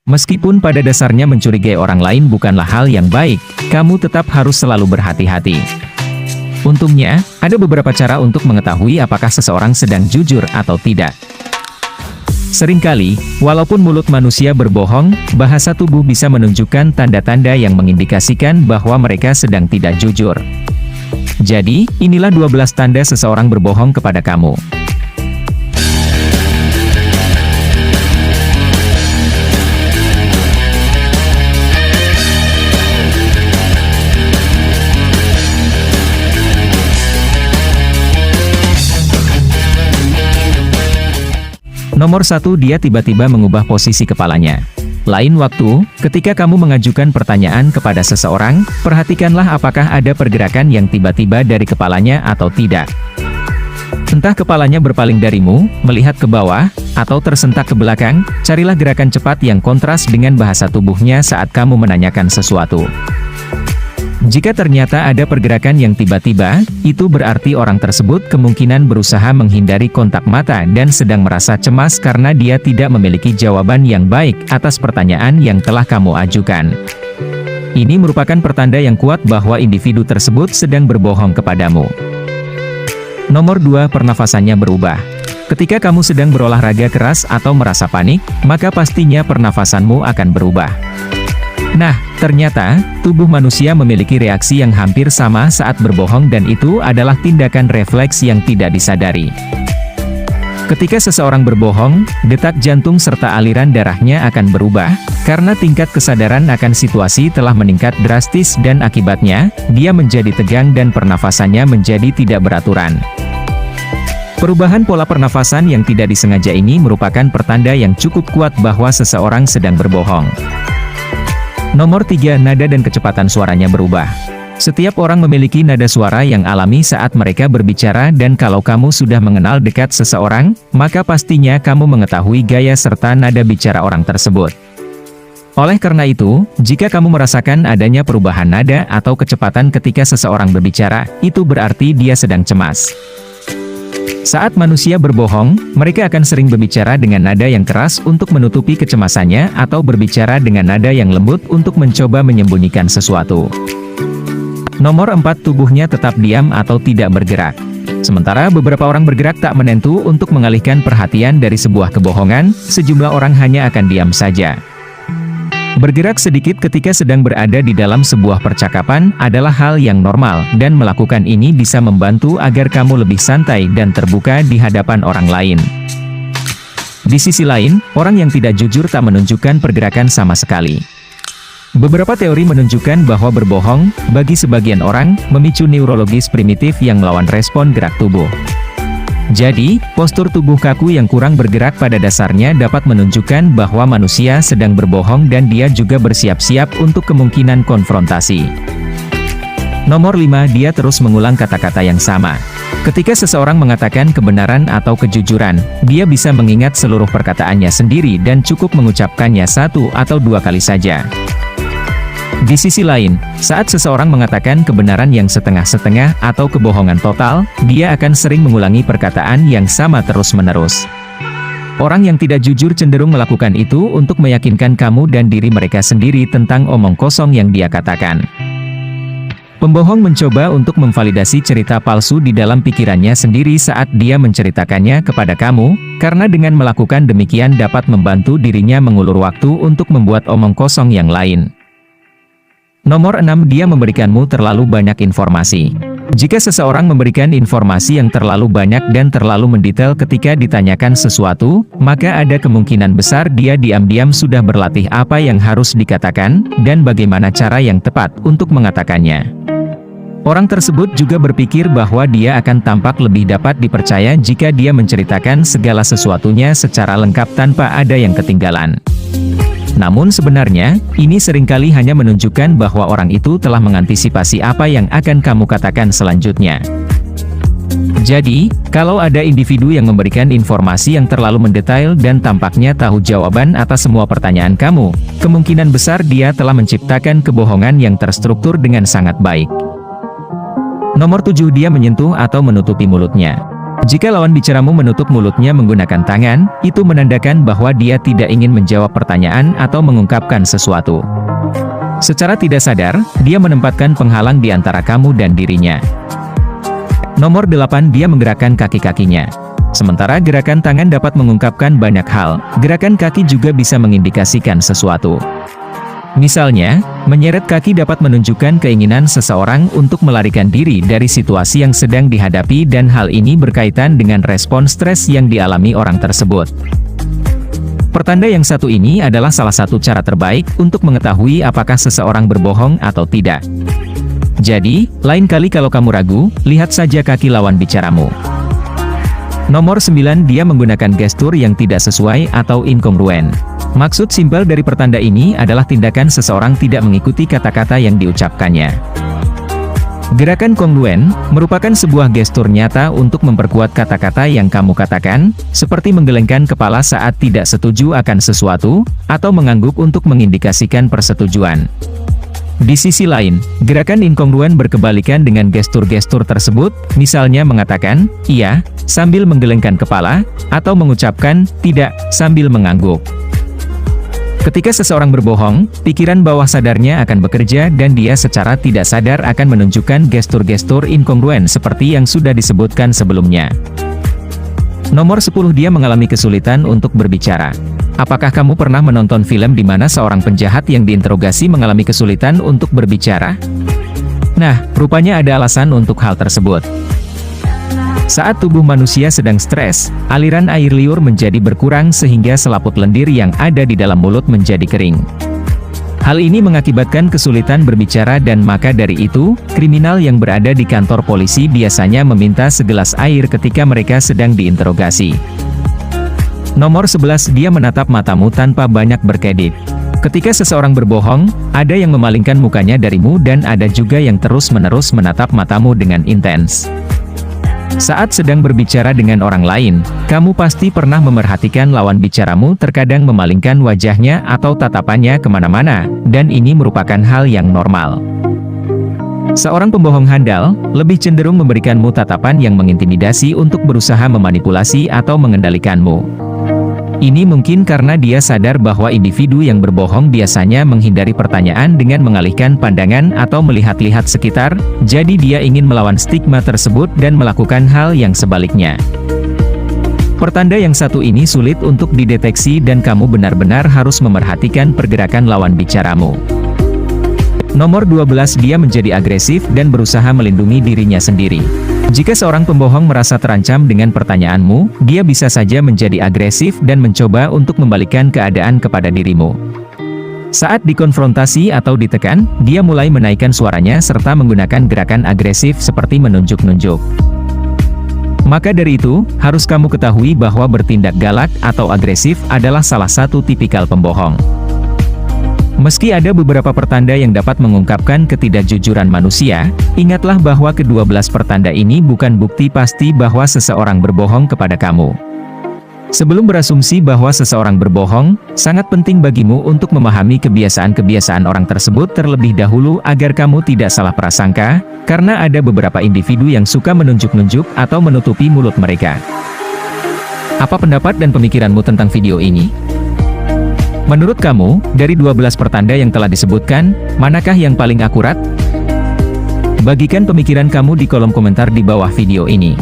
Meskipun pada dasarnya mencurigai orang lain bukanlah hal yang baik, kamu tetap harus selalu berhati-hati. Untungnya, ada beberapa cara untuk mengetahui apakah seseorang sedang jujur atau tidak. Seringkali, walaupun mulut manusia berbohong, bahasa tubuh bisa menunjukkan tanda-tanda yang mengindikasikan bahwa mereka sedang tidak jujur. Jadi, inilah 12 tanda seseorang berbohong kepada kamu. Nomor 1, dia tiba-tiba mengubah posisi kepalanya. Lain waktu, ketika kamu mengajukan pertanyaan kepada seseorang, perhatikanlah apakah ada pergerakan yang tiba-tiba dari kepalanya atau tidak. Entah kepalanya berpaling darimu, melihat ke bawah, atau tersentak ke belakang, carilah gerakan cepat yang kontras dengan bahasa tubuhnya saat kamu menanyakan sesuatu. Jika ternyata ada pergerakan yang tiba-tiba, itu berarti orang tersebut kemungkinan berusaha menghindari kontak mata dan sedang merasa cemas karena dia tidak memiliki jawaban yang baik atas pertanyaan yang telah kamu ajukan. Ini merupakan pertanda yang kuat bahwa individu tersebut sedang berbohong kepadamu. Nomor 2, pernafasannya berubah. Ketika kamu sedang berolahraga keras atau merasa panik, maka pastinya pernafasanmu akan berubah. Nah, ternyata, tubuh manusia memiliki reaksi yang hampir sama saat berbohong dan itu adalah tindakan refleks yang tidak disadari. Ketika seseorang berbohong, detak jantung serta aliran darahnya akan berubah, karena tingkat kesadaran akan situasi telah meningkat drastis dan akibatnya, dia menjadi tegang dan pernafasannya menjadi tidak beraturan. Perubahan pola pernafasan yang tidak disengaja ini merupakan pertanda yang cukup kuat bahwa seseorang sedang berbohong. Nomor 3, nada dan kecepatan suaranya berubah. Setiap orang memiliki nada suara yang alami saat mereka berbicara dan kalau kamu sudah mengenal dekat seseorang, maka pastinya kamu mengetahui gaya serta nada bicara orang tersebut. Oleh karena itu, jika kamu merasakan adanya perubahan nada atau kecepatan ketika seseorang berbicara, itu berarti dia sedang cemas. Saat manusia berbohong, mereka akan sering berbicara dengan nada yang keras untuk menutupi kecemasannya atau berbicara dengan nada yang lembut untuk mencoba menyembunyikan sesuatu. Nomor 4, tubuhnya tetap diam atau tidak bergerak. Sementara beberapa orang bergerak tak menentu untuk mengalihkan perhatian dari sebuah kebohongan, sejumlah orang hanya akan diam saja. Bergerak sedikit ketika sedang berada di dalam sebuah percakapan adalah hal yang normal, dan melakukan ini bisa membantu agar kamu lebih santai dan terbuka di hadapan orang lain. Di sisi lain, orang yang tidak jujur tak menunjukkan pergerakan sama sekali. Beberapa teori menunjukkan bahwa berbohong, bagi sebagian orang, memicu neurologis primitif yang melawan respon gerak tubuh. Jadi, postur tubuh kaku yang kurang bergerak pada dasarnya dapat menunjukkan bahwa manusia sedang berbohong dan dia juga bersiap-siap untuk kemungkinan konfrontasi. Nomor 5, dia terus mengulang kata-kata yang sama. Ketika seseorang mengatakan kebenaran atau kejujuran, dia bisa mengingat seluruh perkataannya sendiri dan cukup mengucapkannya 1 atau 2 kali saja. Di sisi lain, saat seseorang mengatakan kebenaran yang setengah-setengah atau kebohongan total, dia akan sering mengulangi perkataan yang sama terus-menerus. Orang yang tidak jujur cenderung melakukan itu untuk meyakinkan kamu dan diri mereka sendiri tentang omong kosong yang dia katakan. Pembohong mencoba untuk memvalidasi cerita palsu di dalam pikirannya sendiri saat dia menceritakannya kepada kamu, karena dengan melakukan demikian dapat membantu dirinya mengulur waktu untuk membuat omong kosong yang lain. Nomor 6, dia memberikanmu terlalu banyak informasi. Jika seseorang memberikan informasi yang terlalu banyak dan terlalu mendetail ketika ditanyakan sesuatu, maka ada kemungkinan besar dia diam-diam sudah berlatih apa yang harus dikatakan, dan bagaimana cara yang tepat untuk mengatakannya. Orang tersebut juga berpikir bahwa dia akan tampak lebih dapat dipercaya jika dia menceritakan segala sesuatunya secara lengkap tanpa ada yang ketinggalan. Namun sebenarnya, ini seringkali hanya menunjukkan bahwa orang itu telah mengantisipasi apa yang akan kamu katakan selanjutnya. Jadi, kalau ada individu yang memberikan informasi yang terlalu mendetail dan tampaknya tahu jawaban atas semua pertanyaan kamu, kemungkinan besar dia telah menciptakan kebohongan yang terstruktur dengan sangat baik. Nomor 7, dia menyentuh atau menutupi mulutnya. Jika lawan bicaramu menutup mulutnya menggunakan tangan, itu menandakan bahwa dia tidak ingin menjawab pertanyaan atau mengungkapkan sesuatu. Secara tidak sadar, dia menempatkan penghalang di antara kamu dan dirinya. Nomor 8, dia menggerakkan kaki-kakinya. Sementara gerakan tangan dapat mengungkapkan banyak hal, gerakan kaki juga bisa mengindikasikan sesuatu. Misalnya, menyeret kaki dapat menunjukkan keinginan seseorang untuk melarikan diri dari situasi yang sedang dihadapi dan hal ini berkaitan dengan respon stres yang dialami orang tersebut. Pertanda yang satu ini adalah salah satu cara terbaik untuk mengetahui apakah seseorang berbohong atau tidak. Jadi, lain kali kalau kamu ragu, lihat saja kaki lawan bicaramu. Nomor 9, dia menggunakan gestur yang tidak sesuai atau inkongruen. Maksud simpel dari pertanda ini adalah tindakan seseorang tidak mengikuti kata-kata yang diucapkannya. Gerakan kongruen merupakan sebuah gestur nyata untuk memperkuat kata-kata yang kamu katakan, seperti menggelengkan kepala saat tidak setuju akan sesuatu, atau mengangguk untuk mengindikasikan persetujuan. Di sisi lain, gerakan inkongruen berkebalikan dengan gestur-gestur tersebut, misalnya mengatakan, iya, sambil menggelengkan kepala, atau mengucapkan, tidak, sambil mengangguk. Ketika seseorang berbohong, pikiran bawah sadarnya akan bekerja dan dia secara tidak sadar akan menunjukkan gestur-gestur inkongruen seperti yang sudah disebutkan sebelumnya. Nomor 10, dia mengalami kesulitan untuk berbicara. Apakah kamu pernah menonton film di mana seorang penjahat yang diinterogasi mengalami kesulitan untuk berbicara? Nah, rupanya ada alasan untuk hal tersebut. Saat tubuh manusia sedang stres, aliran air liur menjadi berkurang sehingga selaput lendir yang ada di dalam mulut menjadi kering. Hal ini mengakibatkan kesulitan berbicara dan maka dari itu, kriminal yang berada di kantor polisi biasanya meminta segelas air ketika mereka sedang diinterogasi. Nomor 11, dia menatap matamu tanpa banyak berkedip. Ketika seseorang berbohong, ada yang memalingkan mukanya darimu dan ada juga yang terus-menerus menatap matamu dengan intens. Saat sedang berbicara dengan orang lain, kamu pasti pernah memerhatikan lawan bicaramu terkadang memalingkan wajahnya atau tatapannya kemana-mana, dan ini merupakan hal yang normal. Seorang pembohong handal, lebih cenderung memberikanmu tatapan yang mengintimidasi untuk berusaha memanipulasi atau mengendalikanmu. Ini mungkin karena dia sadar bahwa individu yang berbohong biasanya menghindari pertanyaan dengan mengalihkan pandangan atau melihat-lihat sekitar, jadi dia ingin melawan stigma tersebut dan melakukan hal yang sebaliknya. Pertanda yang satu ini sulit untuk dideteksi dan kamu benar-benar harus memerhatikan pergerakan lawan bicaramu. Nomor 12, dia menjadi agresif dan berusaha melindungi dirinya sendiri. Jika seorang pembohong merasa terancam dengan pertanyaanmu, dia bisa saja menjadi agresif dan mencoba untuk membalikkan keadaan kepada dirimu. Saat dikonfrontasi atau ditekan, dia mulai menaikkan suaranya serta menggunakan gerakan agresif seperti menunjuk-nunjuk. Maka dari itu, harus kamu ketahui bahwa bertindak galak atau agresif adalah salah satu tipikal pembohong. Meski ada beberapa pertanda yang dapat mengungkapkan ketidakjujuran manusia, ingatlah bahwa ke-12 pertanda ini bukan bukti pasti bahwa seseorang berbohong kepada kamu. Sebelum berasumsi bahwa seseorang berbohong, sangat penting bagimu untuk memahami kebiasaan-kebiasaan orang tersebut terlebih dahulu agar kamu tidak salah prasangka, karena ada beberapa individu yang suka menunjuk-nunjuk atau menutupi mulut mereka. Apa pendapat dan pemikiranmu tentang video ini? Menurut kamu, dari 12 pertanda yang telah disebutkan, manakah yang paling akurat? Bagikan pemikiran kamu di kolom komentar di bawah video ini.